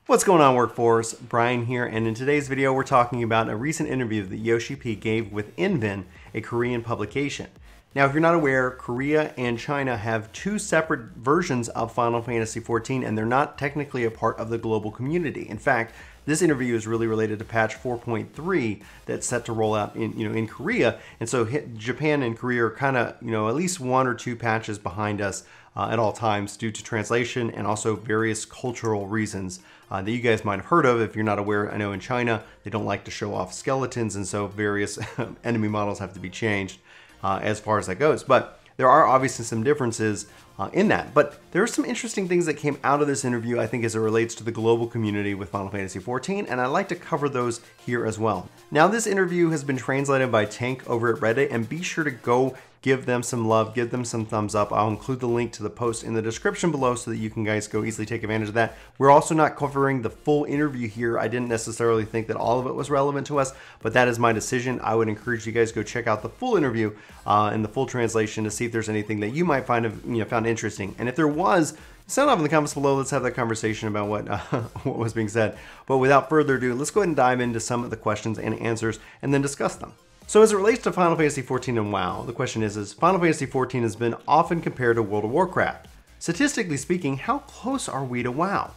What's going on, Workforce? Brian here, and in today's video we're talking about a recent interview that Yoshi-P gave with InVin, a Korean publication. Now, if you're not aware, Korea and China have two separate versions of Final Fantasy XIV, and they're not technically a part of the global community. In fact, this interview is really related to patch 4.3 that's set to roll out in Korea, and so Japan and Korea are kind of at least one or two patches behind us at all times due to translation and also various cultural reasons that you guys might have heard of. If you're not aware, I know in China they don't like to show off skeletons, and so various enemy models have to be changed as far as that goes. But there are obviously some differences in that. But there are some interesting things that came out of this interview, I think, as it relates to the global community with Final Fantasy XIV, and I'd like to cover those here as well. Now, this interview has been translated by Tank over at Reddit, and be sure to go give them some love, give them some thumbs up. I'll include the link to the post in the description below so that you can guys go easily take advantage of that. We're also not covering the full interview here. I didn't necessarily think that all of it was relevant to us, but that is my decision. I would encourage you guys to go check out the full interview and the full translation to see if there's anything that you might find found interesting. And if there was, sound off in the comments below. Let's have that conversation about what was being said. But without further ado, let's go ahead and dive into some of the questions and answers and then discuss them. So as it relates to Final Fantasy XIV and WoW, the question is Final Fantasy XIV has been often compared to World of Warcraft. Statistically speaking, how close are we to WoW?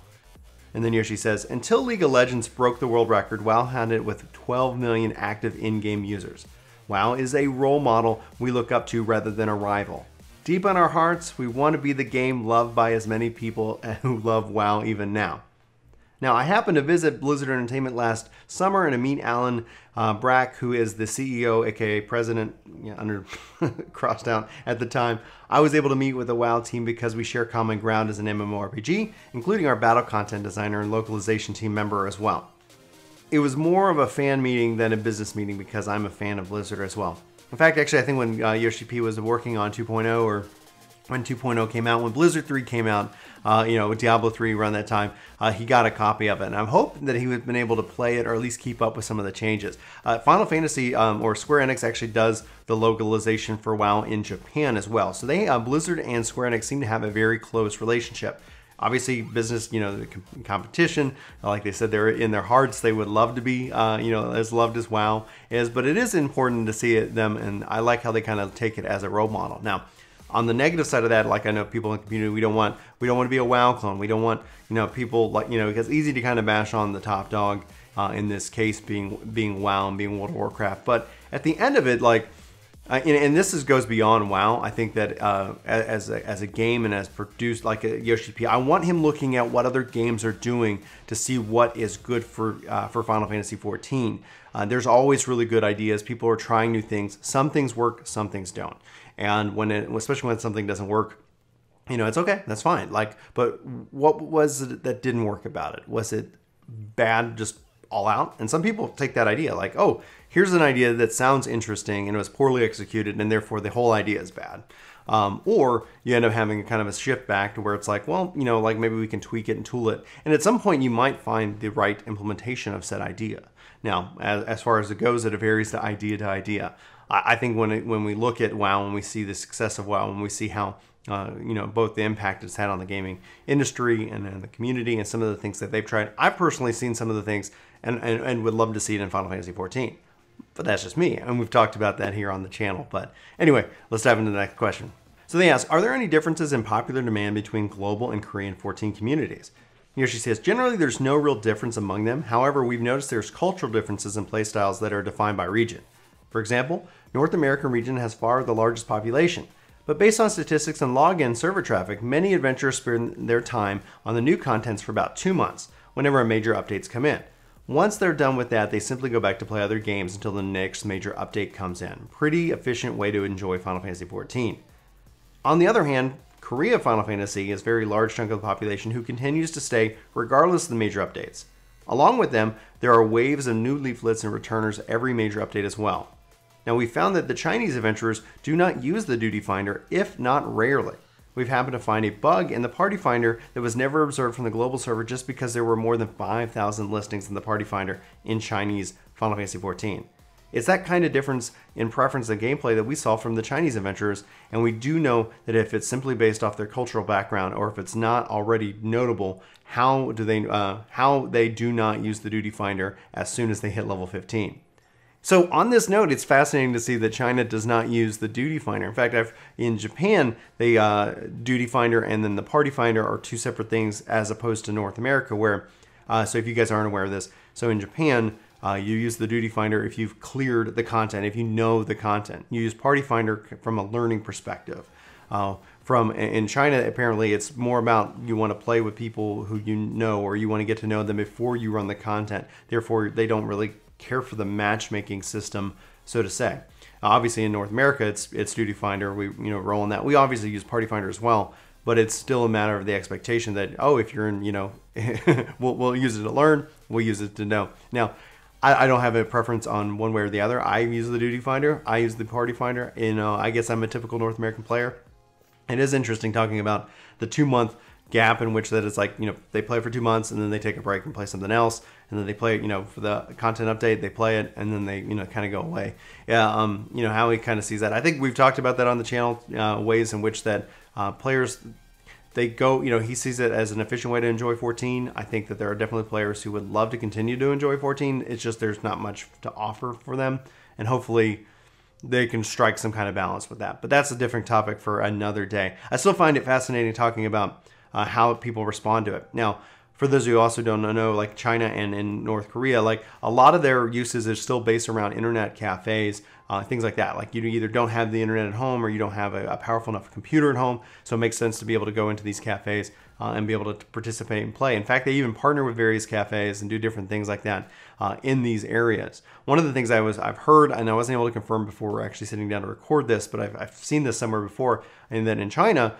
And then Yoshi says, until League of Legends broke the world record, WoW had it with 12 million active in-game users. WoW is a role model we look up to rather than a rival. Deep in our hearts, we want to be the game loved by as many people who love WoW even now. Now, I happened to visit Blizzard Entertainment last summer and to meet Alan Brack, who is the CEO, aka president, under crossed out at the time. I was able to meet with the WoW team because we share common ground as an MMORPG, including our battle content designer and localization team member as well. It was more of a fan meeting than a business meeting because I'm a fan of Blizzard as well. In fact, actually, I think when Yoshi-P was working on 2.0 or when 2.0 came out, when Blizzard 3 came out, with Diablo 3 around that time, he got a copy of it. And I'm hoping that he would have been able to play it or at least keep up with some of the changes. Final Fantasy, or Square Enix actually does the localization for WoW in Japan as well. So they, Blizzard and Square Enix seem to have a very close relationship. Obviously, business, the competition, like they said, they're in their hearts. They would love to be, as loved as WoW is, but it is important to see them, and I like how they kind of take it as a role model. Now, on the negative side of that, like I know people in the community, we don't want to be a WoW clone. We don't want, people like, it's easy to kind of bash on the top dog, in this case being WoW and being World of Warcraft. But at the end of it, like, and this goes beyond WoW. I think that as a game and as produced like a Yoshi-P, I want him looking at what other games are doing to see what is good for Final Fantasy XIV. There's always really good ideas. People are trying new things. Some things work, some things don't. And especially when something doesn't work, it's okay. That's fine. But what was it that didn't work about it? Was it bad just all out? And some people take that idea like, oh, here's an idea that sounds interesting and it was poorly executed and therefore the whole idea is bad. Or you end up having kind of a shift back to where it's like, well, like maybe we can tweak it and tool it. And at some point you might find the right implementation of said idea. Now, as far as it goes, it varies to idea. I think when we look at WoW, when we see the success of WoW, when we see how both the impact it's had on the gaming industry and the community and some of the things that they've tried, I've personally seen some of the things and would love to see it in Final Fantasy XIV. But that's just me, and we've talked about that here on the channel. But anyway, let's dive into the next question. So they ask, are there any differences in popular demand between global and Korean 14 communities? Yoshi says, generally there's no real difference among them. However, we've noticed there's cultural differences in playstyles that are defined by region. For example, North American region has far the largest population. But based on statistics and login server traffic, many adventurers spend their time on the new contents for about 2 months, whenever major updates come in. Once they're done with that, they simply go back to play other games until the next major update comes in. Pretty efficient way to enjoy Final Fantasy XIV. On the other hand, Korea Final Fantasy is a very large chunk of the population who continues to stay regardless of the major updates. Along with them, there are waves of new leaflets and returners every major update as well. Now, we found that the Chinese adventurers do not use the duty finder, if not rarely. We've happened to find a bug in the party finder that was never observed from the global server just because there were more than 5,000 listings in the party finder in Chinese Final Fantasy XIV. It's that kind of difference in preference and gameplay that we saw from the Chinese adventurers, and we do know that if it's simply based off their cultural background, or if it's not already notable, how they do not use the duty finder as soon as they hit level 15. So on this note, it's fascinating to see that China does not use the duty finder. In fact, in Japan, the duty finder and then the party finder are two separate things, as opposed to North America, where, so if you guys aren't aware of this, so in Japan, you use the duty finder if you've cleared the content, if you know the content. You use party finder from a learning perspective. In China, apparently, it's more about you want to play with people who you know, or you want to get to know them before you run the content. Therefore, they don't really care for the matchmaking system, so to say. Obviously, in North America, it's duty finder. We roll on that. We obviously use party finder as well, but it's still a matter of the expectation that, oh, if you're in, we'll use it to learn, we'll use it to know. Now, I don't have a preference on one way or the other. I use the duty finder. I use the party finder. I guess I'm a typical North American player. It is interesting talking about the 2-month gap in which that it's like, they play for 2 months and then they take a break and play something else, and then they play it, for the content update, they play it, and then they, kind of go away. Yeah, how he kind of sees that. I think we've talked about that on the channel, ways in which that players, they go, he sees it as an efficient way to enjoy 14. I think that there are definitely players who would love to continue to enjoy 14. It's just there's not much to offer for them, and hopefully they can strike some kind of balance with that. But that's a different topic for another day. I still find it fascinating talking about how people respond to it. Now, for those who also don't know, like China and in North Korea, like a lot of their uses is still based around internet cafes, things like that. Like you either don't have the internet at home, or you don't have a powerful enough computer at home. So it makes sense to be able to go into these cafes and be able to participate and play. In fact, they even partner with various cafes and do different things like that in these areas. One of the things I've heard, and I wasn't able to confirm before we're actually sitting down to record this, but I've seen this somewhere before, and that in China,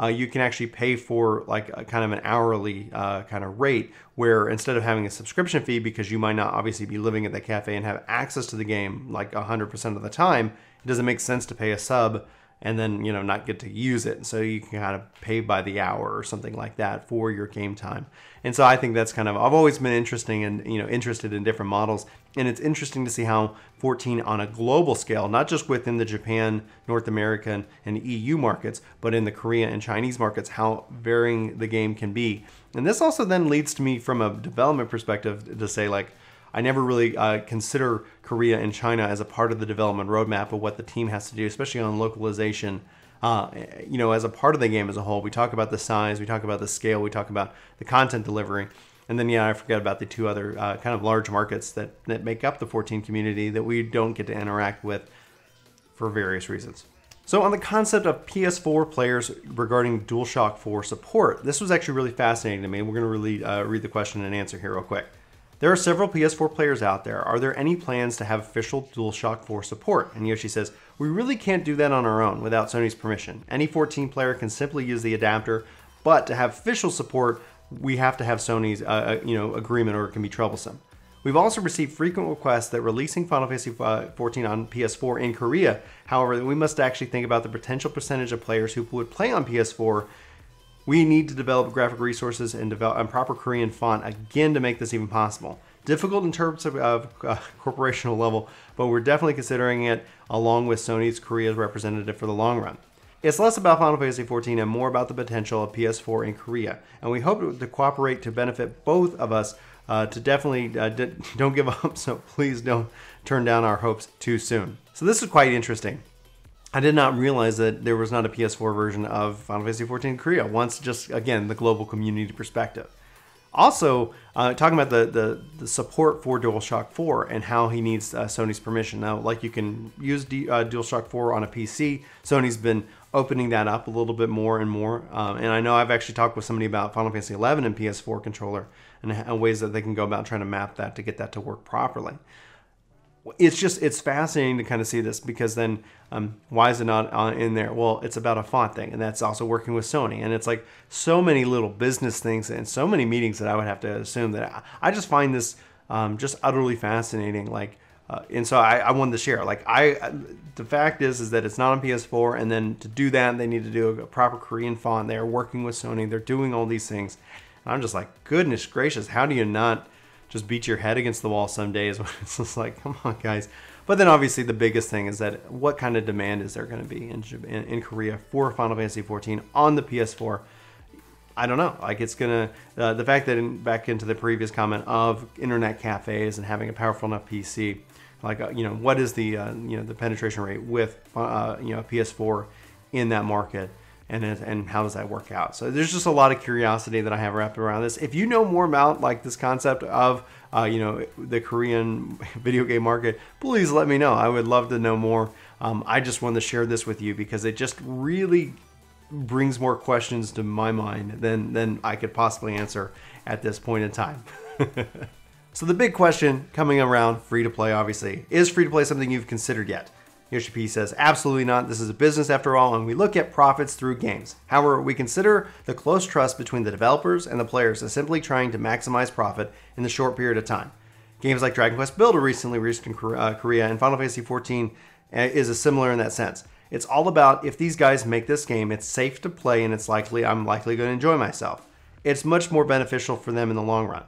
you can actually pay for like a kind of an hourly kind of rate, where instead of having a subscription fee, because you might not obviously be living at the cafe and have access to the game like 100% of the time, it doesn't make sense to pay a sub and then not get to use it. So you can kind of pay by the hour or something like that for your game time. And so I think that's kind of, I've always been interested in different models, and it's interesting to see how 14 on a global scale, not just within the Japan, North American, and EU markets, but in the Korea and Chinese markets, how varying the game can be. And this also then leads to me from a development perspective to say, like, I never really consider Korea and China as a part of the development roadmap of what the team has to do, especially on localization. As a part of the game as a whole. We talk about the size, we talk about the scale, we talk about the content delivery, and then I forget about the two other kind of large markets that make up the 14 community that we don't get to interact with for various reasons. So on the concept of PS4 players regarding DualShock 4 support, this was actually really fascinating to me. We're going to really read the question and answer here real quick. There are several PS4 players out there. Are there any plans to have official DualShock 4 support? And Yoshi says, we really can't do that on our own without Sony's permission. Any 14 player can simply use the adapter, but to have official support, we have to have Sony's agreement, or it can be troublesome. We've also received frequent requests that releasing Final Fantasy XIV on PS4 in Korea, however, we must actually think about the potential percentage of players who would play on PS4. We need to develop graphic resources and develop a proper Korean font again to make this even possible. Difficult in terms of corporational level, but we're definitely considering it along with Sony's Korea's representative for the long run. It's less about Final Fantasy XIV and more about the potential of PS4 in Korea, and we hope to cooperate to benefit both of us. To definitely don't give up, so please don't turn down our hopes too soon. So this is quite interesting. I did not realize that there was not a PS4 version of Final Fantasy XIV in Korea, once just, again, the global community perspective. Also, talking about the support for DualShock 4 and how he needs Sony's permission. Now, like, you can use DualShock 4 on a PC. Sony's been opening that up a little bit more and more. And I know I've actually talked with somebody about Final Fantasy XI and PS4 controller and ways that they can go about trying to map that to get that to work properly. It's fascinating to kind of see this, because then why is it not in there? Well, it's about a font thing, and that's also working with Sony. And it's like so many little business things and so many meetings that I would have to assume that I just find this just utterly fascinating. Like, and so I wanted to share. Like, the fact is that it's not on PS4, and then to do that, they need to do a proper Korean font. They're working with Sony. They're doing all these things. And I'm just like, goodness gracious, how do you not just beat your head against the wall some days when it's just like, come on, guys. But then obviously the biggest thing is that what kind of demand is there going to be in Korea for Final Fantasy XIV on the PS4? I don't know. Like, it's gonna the fact that back into the previous comment of internet cafes and having a powerful enough PC, like what is the the penetration rate with PS4 in that market, and how does that work out? So there's just a lot of curiosity that I have wrapped around this. If you know more about like this concept of the Korean video game market, please let me know. I would love to know more. I just wanted to share this with you because it just really brings more questions to my mind than I could possibly answer at this point in time. So the big question coming around free-to-play, obviously, is free-to-play something you've considered yet? Yoshi-P says, absolutely not. This is a business after all, and we look at profits through games. However, we consider the close trust between the developers and the players as simply trying to maximize profit in the short period of time. Games like Dragon Quest Builder recently released in Korea, and Final Fantasy XIV is similar in that sense. It's all about, if these guys make this game, it's safe to play and I'm likely going to enjoy myself. It's much more beneficial for them in the long run.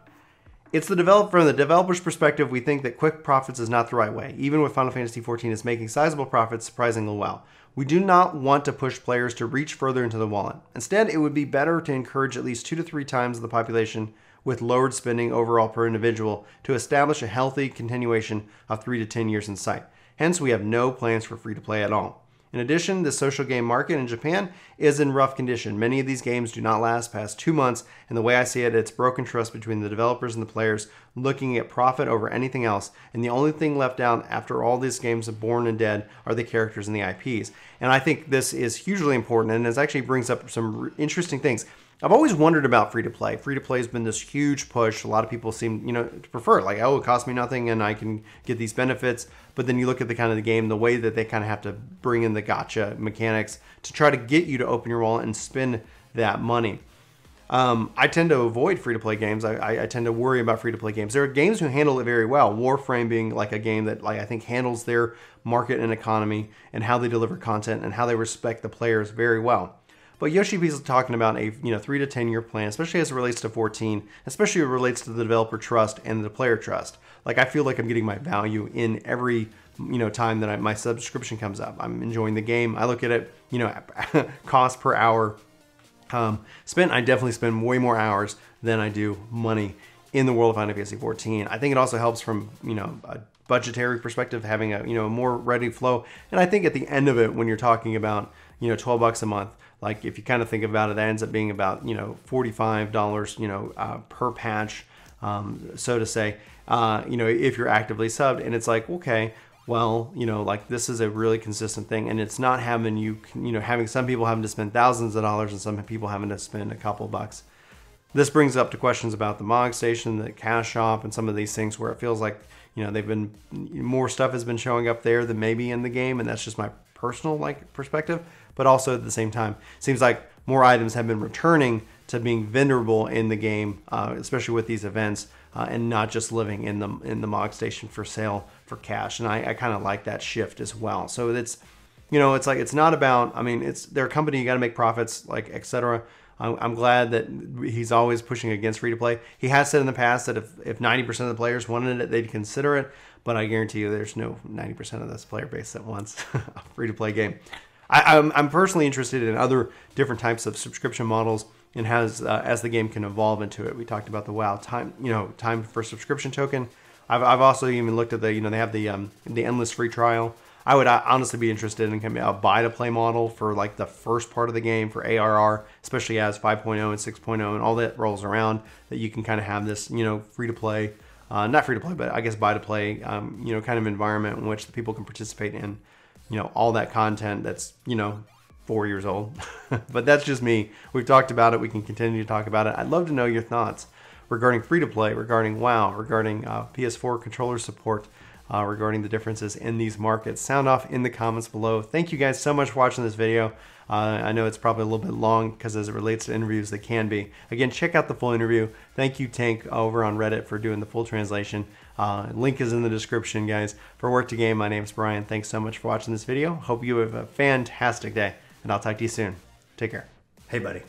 From the developer's perspective, we think that quick profits is not the right way, even with Final Fantasy XIV is making sizable profits surprisingly well. We do not want to push players to reach further into the wallet. Instead, it would be better to encourage at least 2 to 3 times the population with lowered spending overall per individual to establish a healthy continuation of 3 to 10 years in sight. Hence, we have no plans for free-to-play at all. In addition, the social game market in Japan is in rough condition. Many of these games do not last past 2 months, and the way I see it, it's broken trust between the developers and the players looking at profit over anything else, and the only thing left out after all these games are born and dead are the characters and the IPs. And I think this is hugely important, and it actually brings up some interesting things. I've always wondered about free-to-play. Free-to-play has been this huge push. A lot of people seem, to prefer it. Like, oh, it costs me nothing and I can get these benefits. But then you look at the kind of the game, the way that they kind of have to bring in the gotcha mechanics to try to get you to open your wallet and spend that money. I tend to avoid free-to-play games. I tend to worry about free-to-play games. There are games who handle it very well. Warframe being like a game that I think handles their market and economy and how they deliver content and how they respect the players very well. But Yoshi-P is talking about a 3 to 10 year plan, especially as it relates to 14, especially as it relates to the developer trust and the player trust. Like, I feel like I'm getting my value in every time that my subscription comes up. I'm enjoying the game. I look at it, cost per hour spent. I definitely spend way more hours than I do money in the world of Final Fantasy 14. I think it also helps from a budgetary perspective, having a more ready flow. And I think at the end of it, when you're talking about $12 a month. Like, if you kind of think about it, that ends up being about, $45, per patch, so to say, if you're actively subbed. And it's like, okay, well, like, this is a really consistent thing. And it's not having having some people having to spend thousands of dollars and some people having to spend a couple bucks. This brings up to questions about the MOG station, the cash shop, and some of these things where it feels like, more stuff has been showing up there than maybe in the game. And that's just my personal perspective. But also at the same time, seems like more items have been returning to being vendorable in the game, especially with these events, and not just living in the MOG station for sale for cash. And I kind of like that shift as well. So it's it's like, it's not about, they're a company, you got to make profits, etc. I'm glad that he's always pushing against free to play. He has said in the past that if 90% of the players wanted it, they'd consider it. But I guarantee you, there's no 90% of this player base that wants a free to play game. I'm personally interested in other different types of subscription models and as the game can evolve into it. We talked about the WoW time for subscription token. I've also even looked at they have the endless free trial. I would honestly be interested in a buy to play model for like the first part of the game for ARR, especially as 5.0 and 6.0 and all that rolls around, that you can kind of have this free to play, not free to play, but I guess buy to play kind of environment in which the people can participate in all that content that's 4 years old. But that's just me. We've talked about it. We can continue to talk about it. I'd love to know your thoughts regarding free to play, regarding WoW, regarding PS4 controller support, regarding the differences in these markets. Sound off in the comments below. Thank you guys so much for watching this video. I know it's probably a little bit long because as it relates to interviews, they can be. Again, check out the full interview. Thank you, Tank, over on Reddit for doing the full translation. Link is in the description, guys. For Work To Game, my name's Brian. Thanks so much for watching this video. Hope you have a fantastic day, and I'll talk to you soon. Take care. Hey, buddy.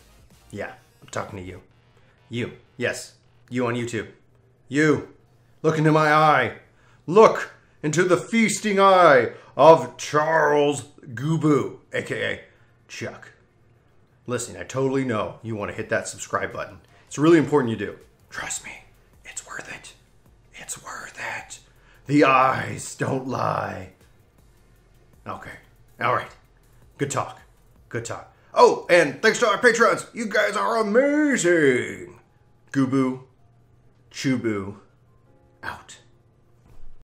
Yeah, I'm talking to you. You. Yes, you on YouTube. You. Look into my eye. Look into the feasting eye of Charles Gubu, aka Chuck. Listen, I totally know you want to hit that subscribe button. It's really important you do. Trust me, it's worth it. It's worth it. The eyes don't lie. Okay, all right. Good talk. Good talk. Oh, and thanks to our patrons. You guys are amazing. Gubu, Chubu, out.